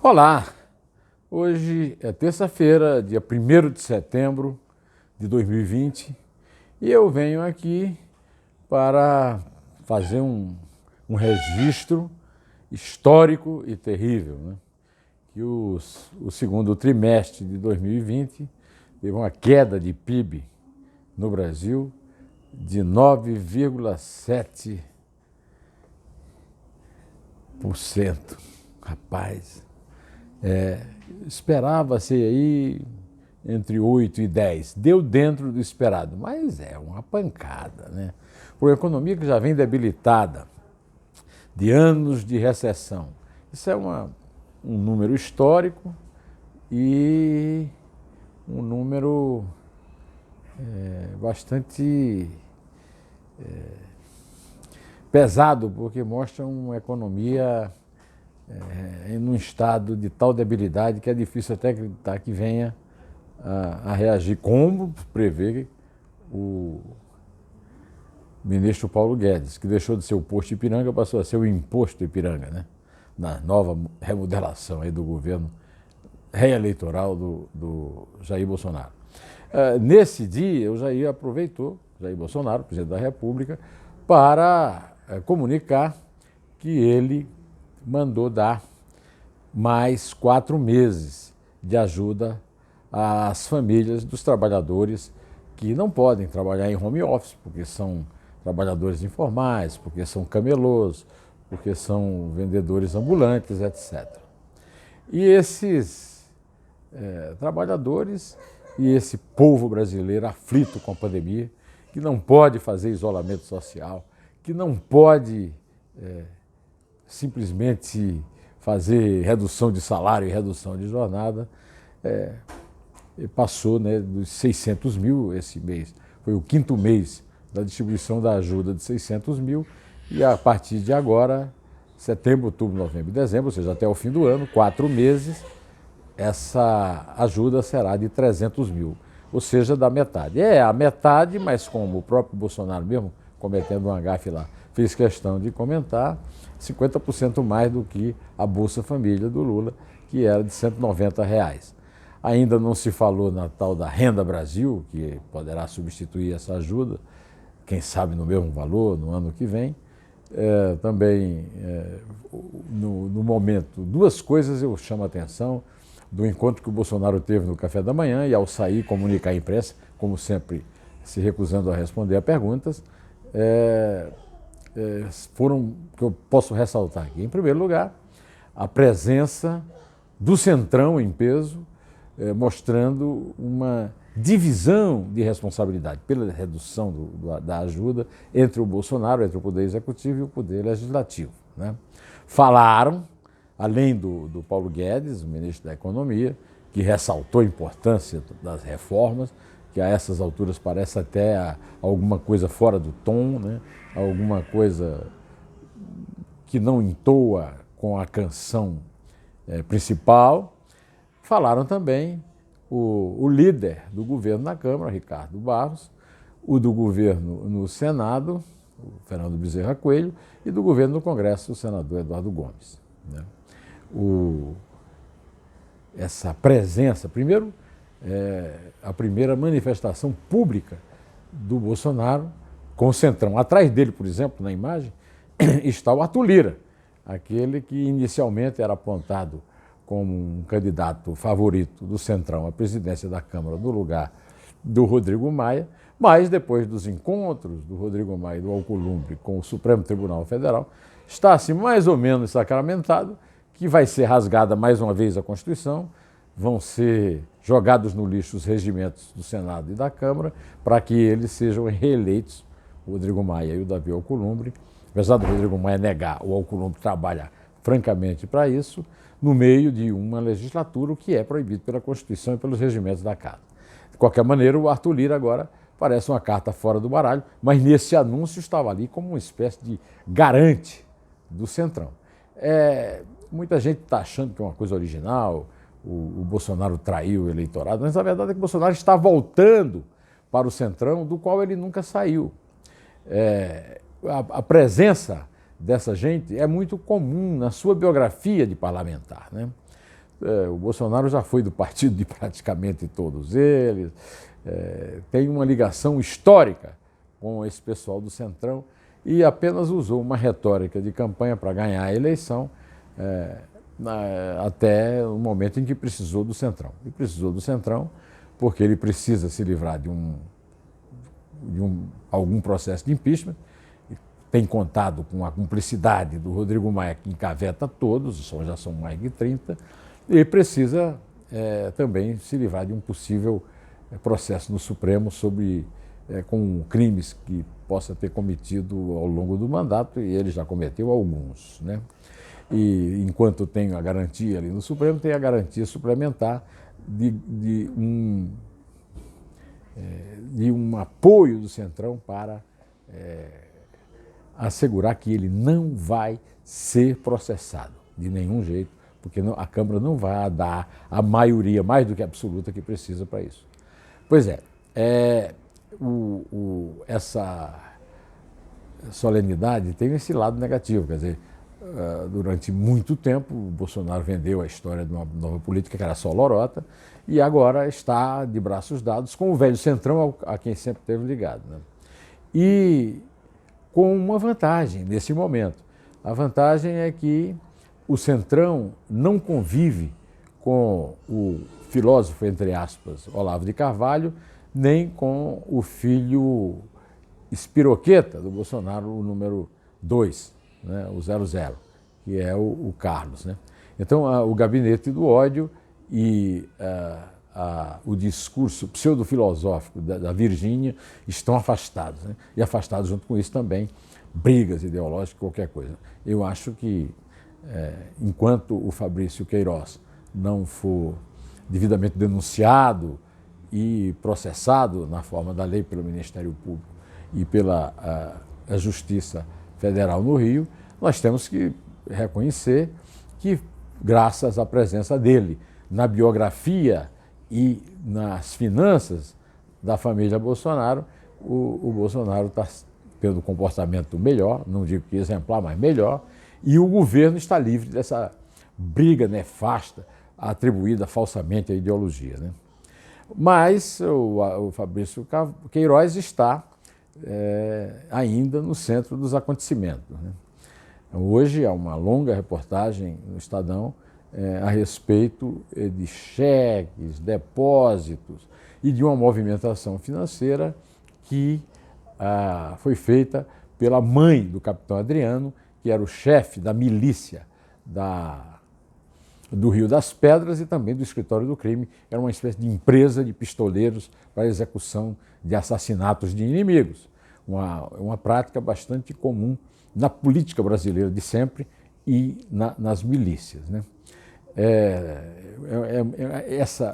Olá, hoje é terça-feira, dia 1º de setembro de 2020 e eu venho aqui para fazer um registro histórico e terrível, né? Que o segundo trimestre de 2020 teve uma queda de PIB no Brasil de 9,7%. Rapaz, esperava-se aí entre 8 e 10. Deu dentro do esperado, mas é uma pancada, né? Por uma economia que já vem debilitada, de anos de recessão. Isso é um número histórico e um número bastante pesado, porque mostra uma economia em um estado de tal debilidade que é difícil até acreditar que venha a reagir, como prevê o ministro Paulo Guedes, que deixou de ser o posto Ipiranga, passou a ser o imposto Ipiranga, né? Na nova remodelação aí do governo reeleitoral do Jair Bolsonaro. Nesse dia, o Jair aproveitou, Jair Bolsonaro, presidente da República, para comunicar que ele mandou dar mais 4 meses de ajuda às famílias dos trabalhadores que não podem trabalhar em home office, porque são trabalhadores informais, porque são camelôs, porque são vendedores ambulantes, etc. E esses trabalhadores e esse povo brasileiro aflito com a pandemia, que não pode fazer isolamento social, que não pode simplesmente fazer redução de salário e redução de jornada, passou, né, dos 600 mil esse mês. Foi o 5º mês da distribuição da ajuda de 600 mil e a partir de agora, setembro, outubro, novembro e dezembro, ou seja, até o fim do ano, 4 meses, essa ajuda será de 300 mil, ou seja, da metade. É a metade, mas como o próprio Bolsonaro mesmo, cometendo uma gafe lá, fez questão de comentar, 50% mais do que a Bolsa Família do Lula, que era de R$190. Ainda não se falou na tal da Renda Brasil, que poderá substituir essa ajuda, quem sabe no mesmo valor no ano que vem. No momento, 2 coisas eu chamo a atenção do encontro que o Bolsonaro teve no café da manhã e ao sair comunicar à imprensa, como sempre se recusando a responder a perguntas, foram, que eu posso ressaltar aqui. Em primeiro lugar, a presença do Centrão em peso, mostrando uma divisão de responsabilidade pela redução da ajuda entre o Bolsonaro, entre o Poder Executivo e o Poder Legislativo, né? Falaram, além do Paulo Guedes, o ministro da Economia, que ressaltou a importância das reformas, que a essas alturas parece até alguma coisa fora do tom, né? Alguma coisa que não entoa com a canção principal. Falaram também o líder do governo na Câmara, Ricardo Barros, o do governo no Senado, o Fernando Bezerra Coelho, e do governo no Congresso, o senador Eduardo Gomes, né? Essa presença, primeiro, a primeira manifestação pública do Bolsonaro com o Centrão. Atrás dele, por exemplo, na imagem, está o Arthur Lira, aquele que inicialmente era apontado como um candidato favorito do Centrão à presidência da Câmara no lugar do Rodrigo Maia, mas depois dos encontros do Rodrigo Maia e do Alcolumbre com o Supremo Tribunal Federal, está-se mais ou menos sacramentado que vai ser rasgada mais uma vez a Constituição, vão ser jogados no lixo os regimentos do Senado e da Câmara para que eles sejam reeleitos, o Rodrigo Maia e o Davi Alcolumbre. Apesar do Rodrigo Maia negar, o Alcolumbre trabalha francamente para isso, no meio de uma legislatura, o que é proibido pela Constituição e pelos regimentos da Casa. De qualquer maneira, o Arthur Lira agora parece uma carta fora do baralho, mas nesse anúncio estava ali como uma espécie de garante do Centrão. Muita gente está achando que é uma coisa original, o Bolsonaro traiu o eleitorado, mas a verdade é que o Bolsonaro está voltando para o Centrão, do qual ele nunca saiu. A presença dessa gente é muito comum na sua biografia de parlamentar, né? O Bolsonaro já foi do partido de praticamente todos eles, tem uma ligação histórica com esse pessoal do Centrão e apenas usou uma retórica de campanha para ganhar a eleição até o momento em que precisou do Centrão. E precisou do Centrão porque ele precisa se livrar de algum processo de impeachment, tem contado com a cumplicidade do Rodrigo Maia, que encaveta todos, já são mais de 30, e precisa também se livrar de um possível processo no Supremo com crimes que possa ter cometido ao longo do mandato, e ele já cometeu alguns, né? E enquanto tem a garantia ali no Supremo, tem a garantia suplementar de um apoio do Centrão para assegurar que ele não vai ser processado de nenhum jeito, porque a Câmara não vai dar a maioria mais do que absoluta que precisa para isso. Pois essa solenidade tem esse lado negativo, quer dizer, durante muito tempo o Bolsonaro vendeu a história de uma nova política que era só lorota e agora está de braços dados com o velho Centrão a quem sempre esteve ligado, né? E com uma vantagem nesse momento. A vantagem é que o Centrão não convive com o filósofo, entre aspas, Olavo de Carvalho, nem com o filho espiroqueta do Bolsonaro, o número 2, né, o 00, que é o Carlos, né? Então, o gabinete do ódio e o discurso pseudo-filosófico da Virgínia estão afastados, né? E afastados junto com isso também brigas ideológicas, qualquer coisa. Eu acho que, enquanto o Fabrício Queiroz não for devidamente denunciado e processado na forma da lei pelo Ministério Público e pela a Justiça Federal no Rio, nós temos que reconhecer que, graças à presença dele na biografia e nas finanças da família Bolsonaro, o Bolsonaro está tendo um comportamento melhor, não digo que exemplar, mas melhor, e o governo está livre dessa briga nefasta atribuída falsamente à ideologia, né? Mas o Fabrício Queiroz está ainda no centro dos acontecimentos, né? Hoje há uma longa reportagem no Estadão a respeito de cheques, depósitos e de uma movimentação financeira que foi feita pela mãe do capitão Adriano, que era o chefe da milícia do Rio das Pedras e também do escritório do crime. Era uma espécie de empresa de pistoleiros para a execução de assassinatos de inimigos. Uma prática bastante comum na política brasileira de sempre e nas milícias, né?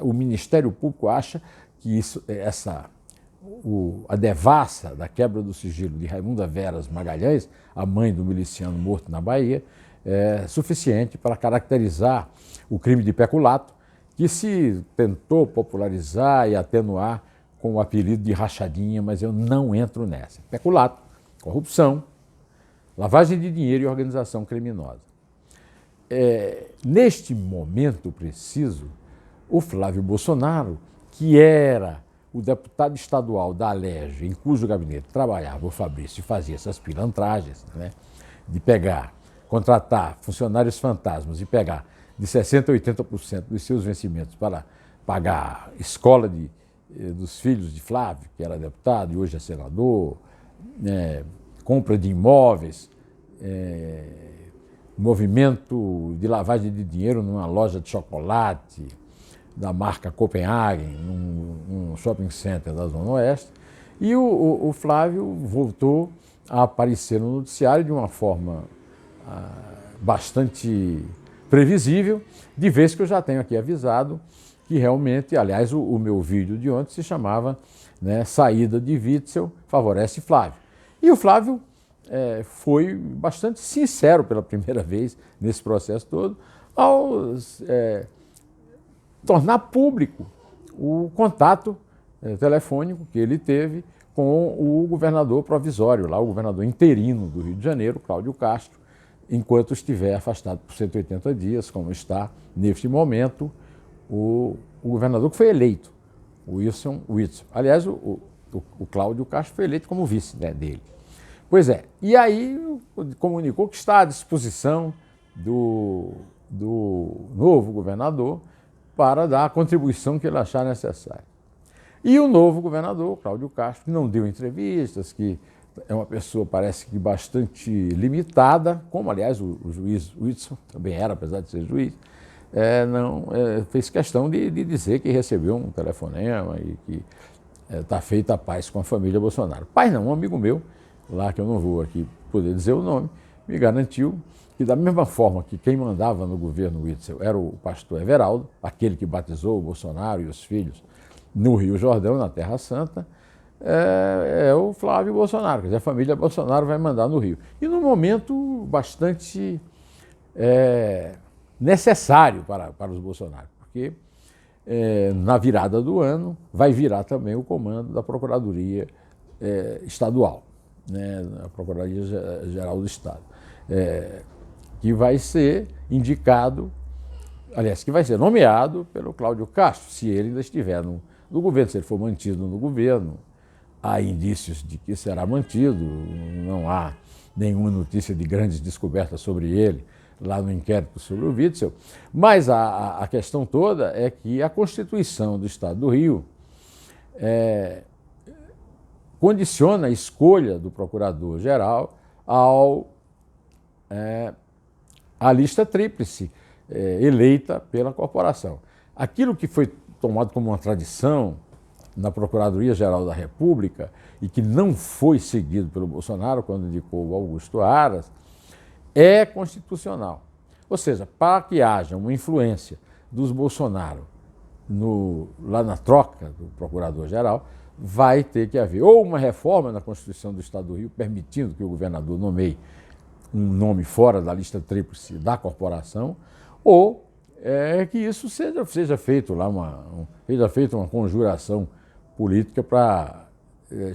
O Ministério Público acha que a devassa da quebra do sigilo de Raimunda Veras Magalhães, a mãe do miliciano morto na Bahia, é suficiente para caracterizar o crime de peculato, que se tentou popularizar e atenuar com o apelido de rachadinha, mas eu não entro nessa. Peculato, corrupção, lavagem de dinheiro e organização criminosa. Neste momento preciso, o Flávio Bolsonaro, que era o deputado estadual da Alerj, em cujo gabinete trabalhava o Fabrício e fazia essas pilantragens, né, de contratar funcionários fantasmas e pegar de 60% a 80% dos seus vencimentos para pagar a escola dos filhos de Flávio, que era deputado e hoje é senador, compra de imóveis, movimento de lavagem de dinheiro numa loja de chocolate da marca Copenhagen, num shopping center da Zona Oeste. E o Flávio voltou a aparecer no noticiário de uma forma bastante previsível, de vez que eu já tenho aqui avisado que realmente, aliás, o meu vídeo de ontem se chamava, né, Saída de Witzel favorece Flávio. E o Flávio foi bastante sincero pela primeira vez nesse processo todo, ao tornar público o contato telefônico que ele teve com o governador provisório, lá o governador interino do Rio de Janeiro, Cláudio Castro, enquanto estiver afastado por 180 dias, como está neste momento o governador que foi eleito, o Wilson Witzel. Aliás, o Cláudio Castro foi eleito como vice, né, dele. Pois é, e aí comunicou que está à disposição do novo governador para dar a contribuição que ele achar necessária. E o novo governador, Cláudio Castro, que não deu entrevistas, que é uma pessoa, parece que bastante limitada, como, aliás, o juiz Witzel também era, apesar de ser juiz, fez questão de dizer que recebeu um telefonema e que está feita a paz com a família Bolsonaro. Paz não, um amigo meu, lá que eu não vou aqui poder dizer o nome, me garantiu que da mesma forma que quem mandava no governo Witzel era o pastor Everaldo, aquele que batizou o Bolsonaro e os filhos no Rio Jordão, na Terra Santa, é o Flávio Bolsonaro, quer dizer, a família Bolsonaro vai mandar no Rio. E num momento bastante necessário para os Bolsonaro, porque na virada do ano vai virar também o comando da Procuradoria Estadual, né, a Procuradoria-Geral do Estado, que vai ser indicado, aliás, que vai ser nomeado pelo Cláudio Castro, se ele ainda estiver no governo, se ele for mantido no governo. Há indícios de que será mantido, não há nenhuma notícia de grandes descobertas sobre ele lá no inquérito sobre o Witzel, mas a questão toda é que a Constituição do Estado do Rio condiciona a escolha do procurador-geral à lista tríplice eleita pela corporação. Aquilo que foi tomado como uma tradição na Procuradoria-Geral da República e que não foi seguido pelo Bolsonaro quando indicou o Augusto Aras, é constitucional. Ou seja, para que haja uma influência dos Bolsonaro lá na troca do Procurador-Geral, vai ter que haver ou uma reforma na Constituição do Estado do Rio, permitindo que o governador nomeie um nome fora da lista tríplice da corporação, ou que isso seja feito lá seja feita uma conjuração política para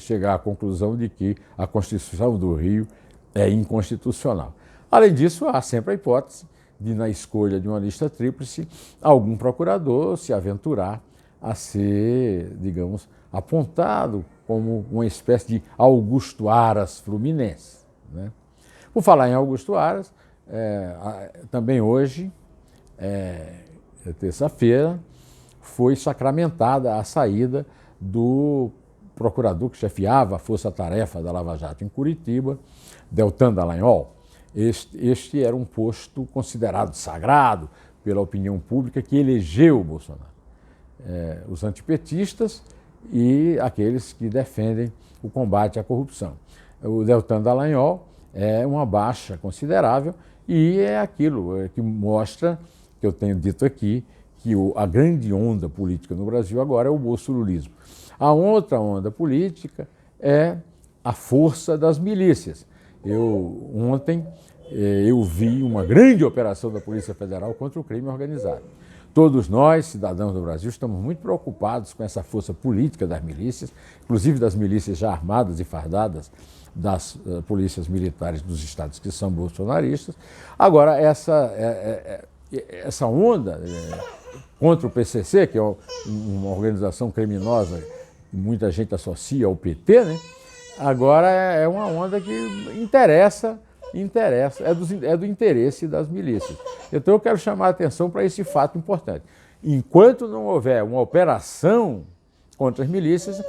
chegar à conclusão de que a Constituição do Rio é inconstitucional. Além disso, há sempre a hipótese de, na escolha de uma lista tríplice, algum procurador se aventurar a ser, digamos, apontado como uma espécie de Augusto Aras fluminense, né? Por falar em Augusto Aras, também hoje, terça-feira, foi sacramentada a saída do procurador que chefiava a força-tarefa da Lava Jato em Curitiba, Deltan Dallagnol. Este era um posto considerado sagrado pela opinião pública que elegeu o Bolsonaro. Os antipetistas e aqueles que defendem o combate à corrupção. O Deltan Dallagnol é uma baixa considerável e é aquilo que mostra, que eu tenho dito aqui, que a grande onda política no Brasil agora é o bolsolulismo. A outra onda política é a força das milícias. Ontem eu vi uma grande operação da Polícia Federal contra o crime organizado. Todos nós, cidadãos do Brasil, estamos muito preocupados com essa força política das milícias, inclusive das milícias já armadas e fardadas das polícias militares dos estados que são bolsonaristas. Agora, essa onda contra o PCC, que é uma organização criminosa que muita gente associa ao PT, né? Agora é uma onda que interessa, é do interesse das milícias. Então eu quero chamar a atenção para esse fato importante. Enquanto não houver uma operação contra as milícias,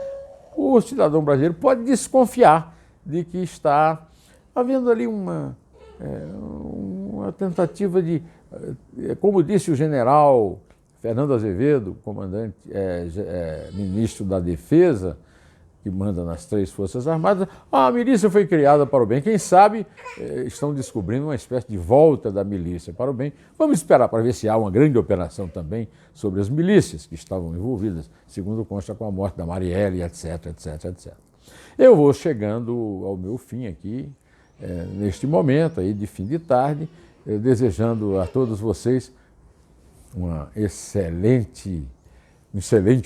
o cidadão brasileiro pode desconfiar de que está havendo ali uma tentativa de, como disse o general Fernando Azevedo, comandante, ministro da Defesa, que manda nas 3 Forças Armadas, a milícia foi criada para o bem. Quem sabe estão descobrindo uma espécie de volta da milícia para o bem. Vamos esperar para ver se há uma grande operação também sobre as milícias que estavam envolvidas, segundo consta com a morte da Marielle, etc, etc, etc. Eu vou chegando ao meu fim aqui, neste momento aí de fim de tarde, desejando a todos vocês um excelente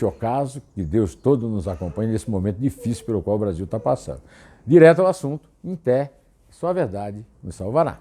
ocaso, que Deus todo nos acompanhe nesse momento difícil pelo qual o Brasil está passando. Direto ao assunto, em pé, só a verdade nos salvará.